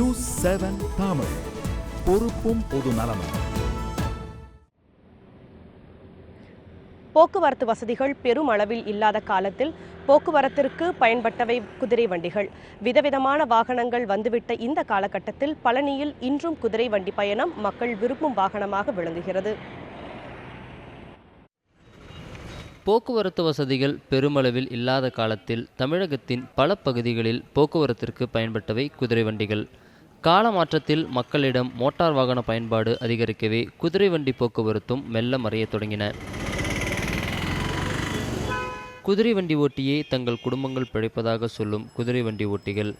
News 7 Tamil, பொறுப்பும் பொது நலமும். போக்குவரத்து வசதிகள் பெரும் அளவில் இல்லாத காலத்தில் போக்குவரத்திற்கு பயன்பட்டவை குதிரை வண்டிகள். விதவிதமான வாகனங்கள் வந்துவிட்ட இந்த காலகட்டத்தில் பழனியில் இன்றும் குதிரை வண்டி பயணம் மக்கள் விரும்பும் வாகனமாக விளங்குகிறது. போக்குவரத்து வசதிகள் பெருமளவில் இல்லாத காலத்தில் தமிழகத்தின் பல பகுதிகளில் போக்குவரத்திற்கு பயன்பட்டவை குதிரை வண்டிகள். கால மாற்றத்தில் மக்களிடம் மோட்டார் வாகன பயன்பாடு அதிகரிக்கவே குதிரை வண்டி போக்குவரத்தும் மெல்ல மறையத் தொடங்கின. குதிரை வண்டி ஓட்டியே தங்கள் குடும்பங்கள் பிழைப்பதாக சொல்லும் குதிரை வண்டி ஓட்டிகள்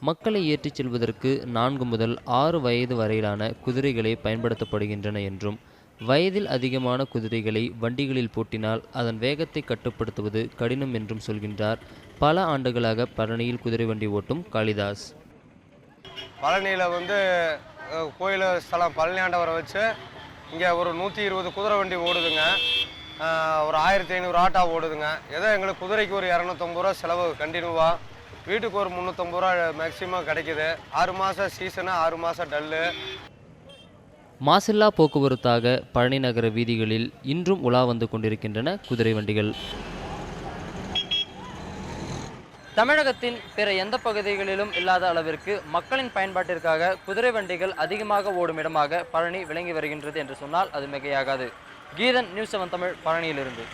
மக்களை ஏற்றிச் செல்வதற்கு 4 முதல் 6 வயது வரையிலான குதிரைகளே பயன்படுத்தப்படுகின்றன என்றும், வயதில் அதிகமான குதிரைகளை வண்டிகளில் பூட்டினால் அதன் வேகத்தை கட்டுப்படுத்துவது கடினம் என்றும் சொல்கின்றார் பல ஆண்டுகளாக பழனியில் குதிரை வண்டி ஓட்டும் காளிதாஸ். பழனியில் கோயில் ஸ்தலம் பழனி ஆண்டவரை வச்சு இங்கே ஒரு 120 குதிரை வண்டி ஓடுதுங்க. ஒரு 1500 ஆட்டோ ஓடுதுங்க. ஏதோ எங்களுக்கு குதிரைக்கு ஒரு 250 ரூபா செலவு கண்டினியூவாக, வீட்டுக்கு ஒரு 350 ரூபா மேக்சிமம் கிடைக்குது. 6 மாதம் சீசனு, 6 மாதம் டல்லு. மாசில்லா போக்குவரத்தாக பழனி நகர வீதிகளில் இன்றும் உலா வந்து கொண்டிருக்கின்றன குதிரை வண்டிகள். தமிழகத்தின் பிற எந்த பகுதிகளிலும் இல்லாத அளவிற்கு மக்களின் பயன்பாட்டிற்காக குதிரை வண்டிகள் அதிகமாக ஓடும் இடமாக பழனி விளங்கி வருகின்றது என்று சொன்னால் அது மிகையாகாது. கீதன், நியூஸ் 7 தமிழ், பழனியிலிருந்து.